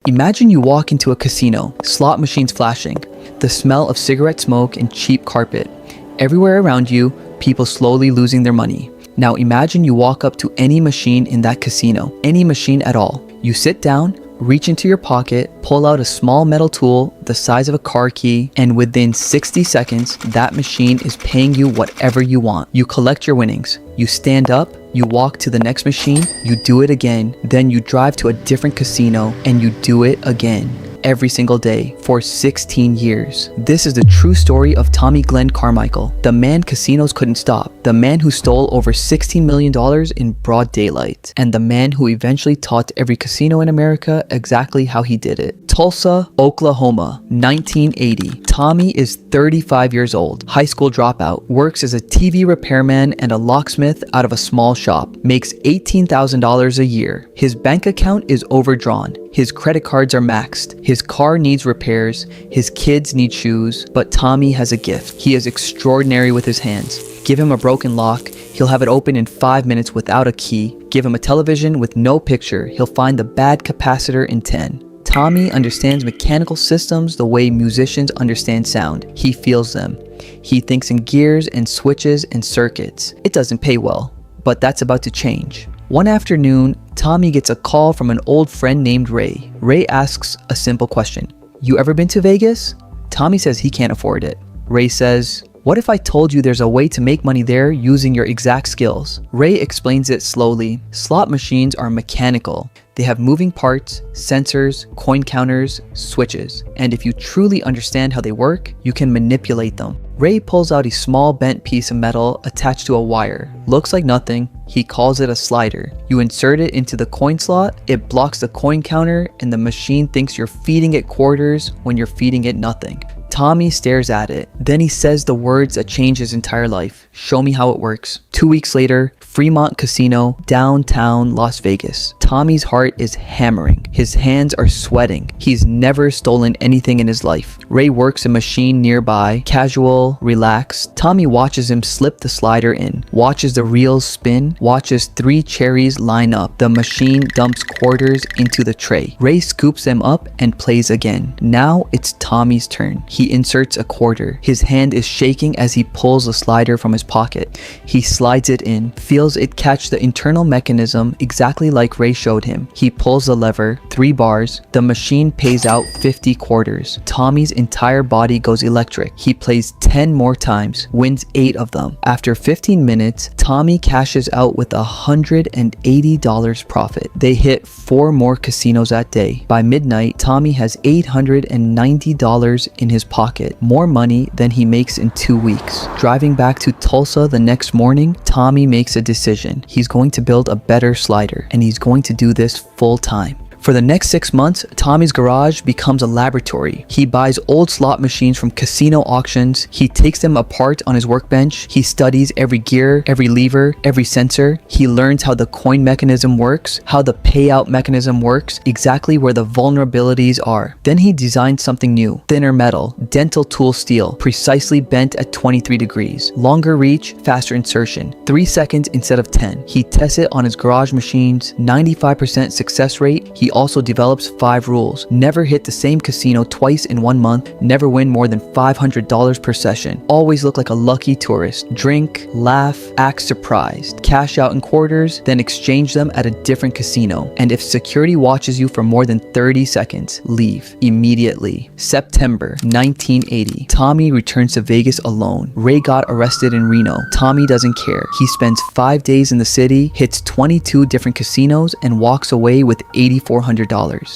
Imagine you walk into a casino, slot machines flashing, the smell of cigarette smoke and cheap carpet. Everywhere around you, people slowly losing their money. Now imagine you walk up to any machine in that casino, any machine at all. You sit down, reach into your pocket, pull out a small metal tool the size of a car key, and within 60 seconds, that machine is paying you whatever you want. You collect your winnings. You stand up, you walk to the next machine, you do it again, then you drive to a different casino and you do it again. Every single day for 16 years. This is the true story of Tommy Glenn Carmichael, the man casinos couldn't stop, the man who stole over $16 million in broad daylight, and the man who eventually taught every casino in America exactly how he did it. Tulsa, Oklahoma, 1980. Tommy is 35 years old, high school dropout, works as a TV repairman and a locksmith out of a small shop, makes $18,000 a year. His bank account is overdrawn. His credit cards are maxed. His car needs repairs. His kids need shoes. But Tommy has a gift. He is extraordinary with his hands. Give him a broken lock, he'll have it open in 5 minutes without a key. Give him a television with no picture, he'll find the bad capacitor in 10. Tommy understands mechanical systems the way musicians understand sound. He feels them. He thinks in gears and switches and circuits. It doesn't pay well, but that's about to change. One afternoon, Tommy gets a call from an old friend named Ray. Ray asks a simple question. You ever been to Vegas? Tommy says he can't afford it. Ray says, what if I told you there's a way to make money there using your exact skills? Ray explains it slowly. Slot machines are mechanical. They have moving parts, sensors, coin counters, switches. And if you truly understand how they work, you can manipulate them. Ray pulls out a small bent piece of metal attached to a wire. Looks like nothing. He calls it a slider. You insert it into the coin slot, it blocks the coin counter, and the machine thinks you're feeding it quarters when you're feeding it nothing. Tommy stares at it. Then he says the words that change his entire life. Show me how it works. 2 weeks later, Fremont Casino, downtown Las Vegas. Tommy's heart is hammering. His hands are sweating. He's never stolen anything in his life. Ray works a machine nearby, casual, relaxed. Tommy watches him slip the slider in, watches the reels spin, watches 3 cherries line up. The machine dumps quarters into the tray. Ray scoops them up and plays again. Now it's Tommy's turn. He inserts a quarter. His hand is shaking as he pulls the slider from his pocket. He slides it in, feels it catch the internal mechanism exactly like Ray showed him. He pulls the lever, 3 bars. The machine pays out 50 quarters. Tommy's entire body goes electric. He plays 10 more times, wins 8 of them. After 15 minutes, Tommy cashes out with $180 profit. They hit 4 more casinos that day. By midnight, Tommy has $890 in his pocket, more money than he makes in 2 weeks. Driving back to Tulsa the next morning, Tommy makes a decision. He's going to build a better slider, and he's going to do this full time. For the next 6 months, Tommy's garage becomes a laboratory. He buys old slot machines from casino auctions. He takes them apart on his workbench. He studies every gear, every lever, every sensor. He learns how the coin mechanism works, how the payout mechanism works, exactly where the vulnerabilities are. Then he designs something new. Thinner metal, dental tool steel, precisely bent at 23 degrees. Longer reach, faster insertion. 3 seconds instead of 10. He tests it on his garage machines. 95% success rate. He also develops 5 rules. Never hit the same casino twice in 1 month. Never win more than $500 per session. Always look like a lucky tourist. Drink, laugh, act surprised. Cash out in quarters, then exchange them at a different casino. And if security watches you for more than 30 seconds, leave immediately. September 1980. Tommy returns to Vegas alone. Ray got arrested in Reno. Tommy doesn't care. He spends 5 days in the city, hits 22 different casinos, and walks away with $400.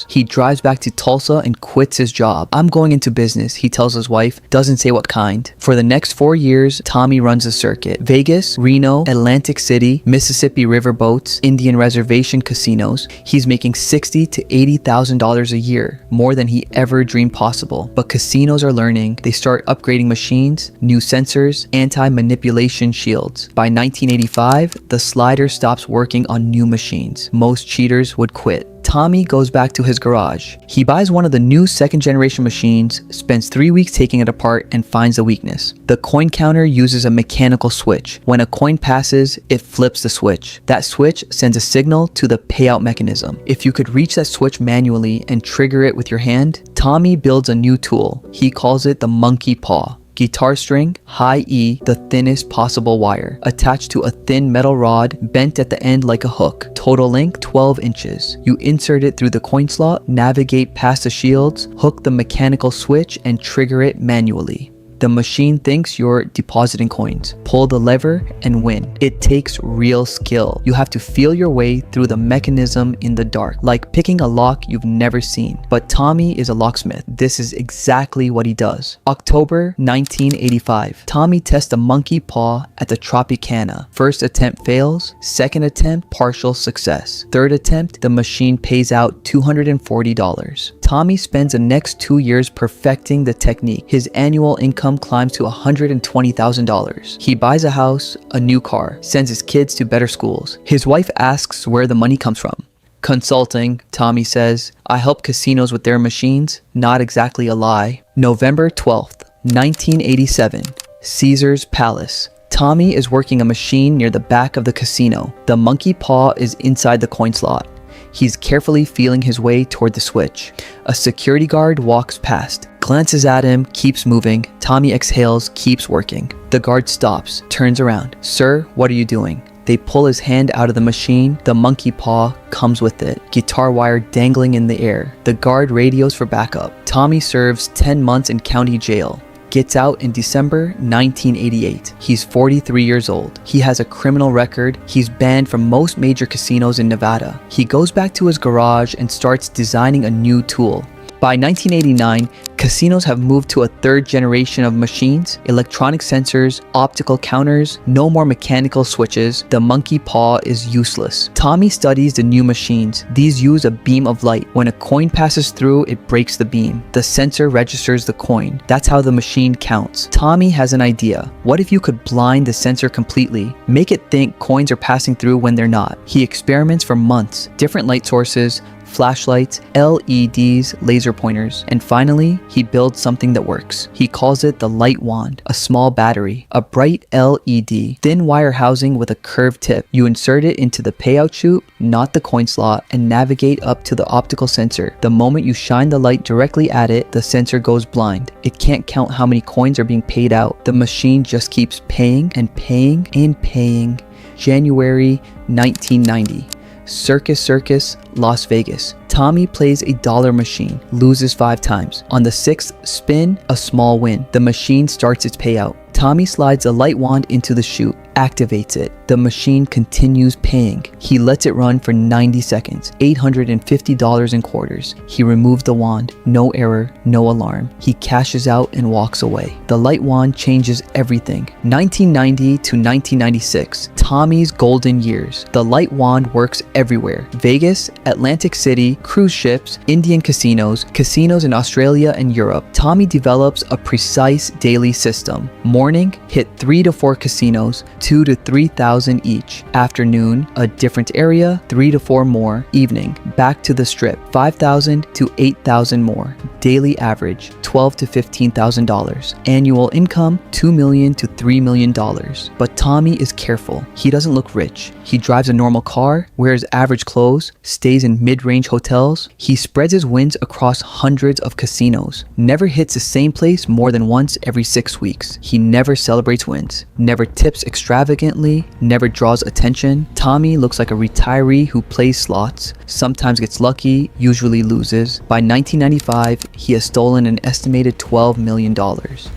He drives back to Tulsa and quits his job. I'm going into business, he tells his wife, doesn't say what kind. For the next 4 years, Tommy runs the circuit. Vegas, Reno, Atlantic City, Mississippi riverboats, Indian reservation casinos. He's making $60,000 to $80,000 a year, more than he ever dreamed possible. But casinos are learning. They start upgrading machines, new sensors, anti-manipulation shields. By 1985, the slider stops working on new machines. Most cheaters would quit. Tommy goes back to his garage. He buys one of the new second generation machines, spends 3 weeks taking it apart, and finds the weakness. The coin counter uses a mechanical switch. When a coin passes, it flips the switch. That switch sends a signal to the payout mechanism. If you could reach that switch manually and trigger it with your hand, Tommy builds a new tool. He calls it the monkey paw. Guitar string, high E, the thinnest possible wire, attached to a thin metal rod bent at the end like a hook. Total length 12 inches. You insert it through the coin slot, navigate past the shields, hook the mechanical switch, and trigger it manually. The machine thinks you're depositing coins. Pull the lever and win. It takes real skill. You have to feel your way through the mechanism in the dark, like picking a lock you've never seen. But Tommy is a locksmith. This is exactly what he does. October 1985. Tommy tests a monkey paw at the Tropicana. First attempt fails. Second attempt, partial success. Third attempt, the machine pays out $240. Tommy spends the next 2 years perfecting the technique. His annual income climbs to $120,000. He buys a house, a new car, sends his kids to better schools. His wife asks where the money comes from. Consulting, Tommy says. I help casinos with their machines. Not exactly a lie. November 12th, 1987. Caesar's Palace. Tommy is working a machine near the back of the casino. The monkey paw is inside the coin slot. He's carefully feeling his way toward the switch. A security guard walks past, glances at him, keeps moving. Tommy exhales, keeps working. The guard stops, turns around. Sir, what are you doing? They pull his hand out of the machine. The monkey paw comes with it. Guitar wire dangling in the air. The guard radios for backup. Tommy serves 10 months in county jail. Gets out in December 1988. He's 43 years old. He has a criminal record. He's banned from most major casinos in Nevada. He goes back to his garage and starts designing a new tool. By 1989, casinos have moved to a third generation of machines, electronic sensors, optical counters, no more mechanical switches. The monkey paw is useless. Tommy studies the new machines. These use a beam of light. When a coin passes through, it breaks the beam. The sensor registers the coin. That's how the machine counts. Tommy has an idea. What if you could blind the sensor completely? Make it think coins are passing through when they're not. He experiments for months. Different light sources, flashlights, LEDs, laser pointers, and finally, he builds something that works. He calls it the light wand, a small battery, a bright LED, thin wire housing with a curved tip. You insert it into the payout chute, not the coin slot, and navigate up to the optical sensor. The moment you shine the light directly at it, the sensor goes blind. It can't count how many coins are being paid out. The machine just keeps paying and paying and paying. January 1990. Circus, Las Vegas. Tommy plays a dollar machine, loses 5 times. On the 6th spin, a small win. The machine starts its payout. Tommy slides a light wand into the chute, activates it. The machine continues paying. He lets it run for 90 seconds, $850 in quarters. He removes the wand, no error, no alarm. He cashes out and walks away. The light wand changes everything. 1990 to 1996, Tommy's golden years. The light wand works everywhere. Vegas, Atlantic City, cruise ships, Indian casinos, casinos in Australia and Europe. Tommy develops a precise daily system. Morning, hit 3 to 4 casinos, 2 to 3,000 each. Afternoon, a different area, 3 to 4 more. Evening, back to the strip, 5,000 to 8,000 more. Daily average, $12,000 to $15,000. Annual income, $2 million to $3 million. But Tommy is careful. He doesn't look rich. He drives a normal car, wears average clothes, stays in mid-range hotels. He spreads his wins across hundreds of casinos. Never hits the same place more than once every 6 weeks. He never celebrates wins, never tips extravagantly, never draws attention. Tommy looks like a retiree who plays slots, sometimes gets lucky, usually loses. By 1995, he has stolen an estimated $12 million.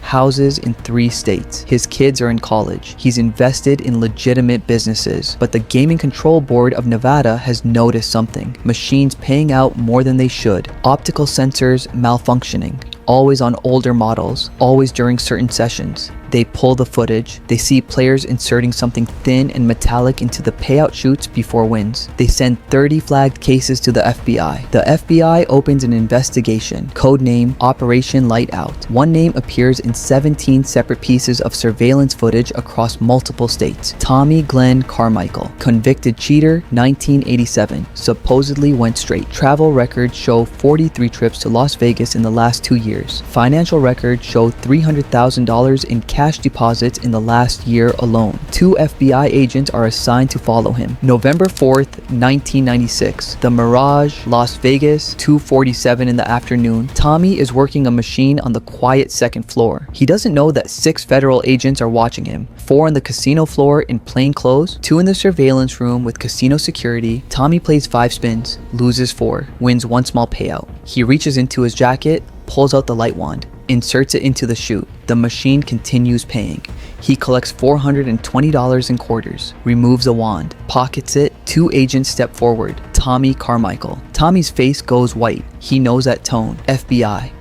Houses in 3 states. His kids are in college. He's invested in legitimate businesses. But the Gaming Control Board of Nevada has noticed something. Machines paying out more than they should. Optical sensors malfunctioning. Always on older models, always during certain sessions. They pull the footage. They see players inserting something thin and metallic into the payout chutes before wins. They send 30 flagged cases to the FBI. The FBI opens an investigation, codename Operation Light Out. One name appears in 17 separate pieces of surveillance footage across multiple states. Tommy Glenn Carmichael, convicted cheater, 1987, supposedly went straight. Travel records show 43 trips to Las Vegas in the last 2 years. Financial records show $300,000 in cash deposits in the last year alone. 2 FBI agents are assigned to follow him. November 4th, 1996, the Mirage, Las Vegas, 2:47 in the afternoon. Tommy is working a machine on the quiet second floor. He doesn't know that 6 federal agents are watching him. 4 on the casino floor in plain clothes, 2 in the surveillance room with casino security. Tommy plays 5 spins, loses 4, wins 1 small payout. He reaches into his jacket, pulls out the light wand, inserts it into the chute. The machine continues paying. He collects $420 in quarters, removes the wand, pockets it. 2 agents step forward. Tommy Carmichael. Tommy's face goes white. He knows that tone. FBI.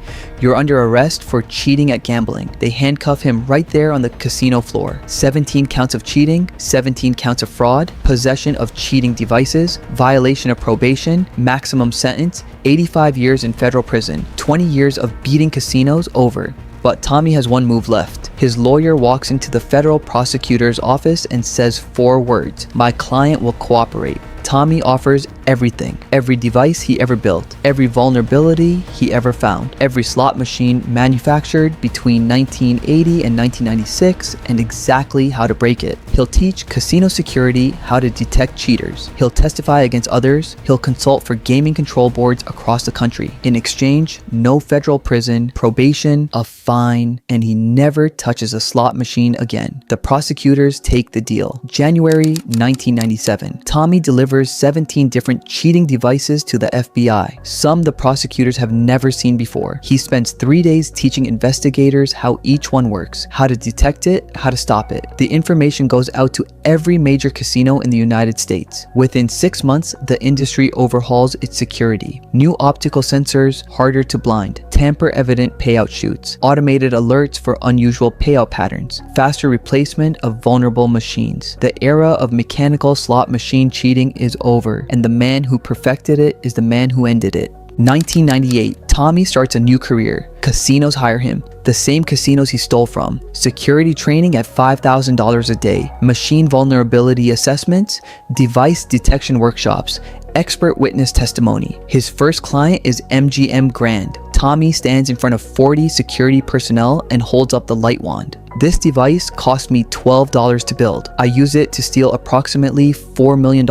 You're under arrest for cheating at gambling. They handcuff him right there on the casino floor. 17 counts of cheating, 17 counts of fraud, possession of cheating devices, violation of probation, maximum sentence, 85 years in federal prison, 20 years of beating casinos over. But Tommy has one move left. His lawyer walks into the federal prosecutor's office and says 4 words. My client will cooperate. Tommy offers everything, every device he ever built, every vulnerability he ever found, every slot machine manufactured between 1980 and 1996, and exactly how to break it. He'll teach casino security how to detect cheaters. He'll testify against others. He'll consult for gaming control boards across the country. In exchange, no federal prison, probation, a fine, and he never touches a slot machine again. The prosecutors take the deal. January 1997. Tommy delivers 17 different cheating devices to the FBI, some the prosecutors have never seen before. He spends 3 days teaching investigators how each one works, how to detect it, how to stop it. The information goes out to every major casino in the United States. Within 6 months, the industry overhauls its security. New optical sensors, harder to blind, tamper-evident payout chutes, automated alerts for unusual payout patterns, faster replacement of vulnerable machines. The era of mechanical slot machine cheating is over, and the man who perfected it is the man who ended it. 1998, Tommy starts a new career. Casinos hire him. The same casinos he stole from. Security training at $5,000 a day. Machine vulnerability assessments. Device detection workshops. Expert witness testimony. His first client is MGM Grand. Tommy stands in front of 40 security personnel and holds up the light wand. This device cost me $12 to build. I use it to steal approximately $4 million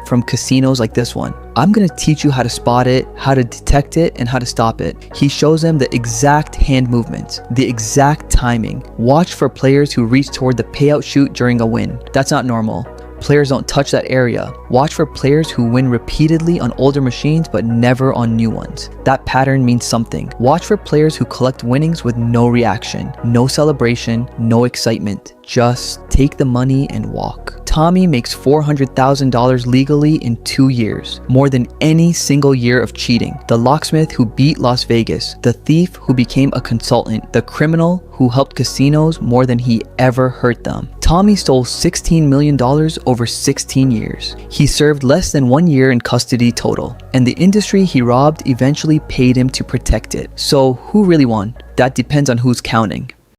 from casinos like this one. I'm gonna teach you how to spot it, how to detect it, and how to stop it. He shows them the exact hand movements, the exact timing. Watch for players who reach toward the payout chute during a win. That's not normal. Players don't touch that area. Watch for players who win repeatedly on older machines but never on new ones. That pattern means something. Watch for players who collect winnings with no reaction, no celebration, no excitement. Just take the money and walk. Tommy makes $400,000 legally in 2 years, more than any single year of cheating. The locksmith who beat Las Vegas, the thief who became a consultant, the criminal who helped casinos more than he ever hurt them. Tommy stole $16 million over 16 years. He served less than 1 year in custody total, and the industry he robbed eventually paid him to protect it. So who really won? That depends on who's counting.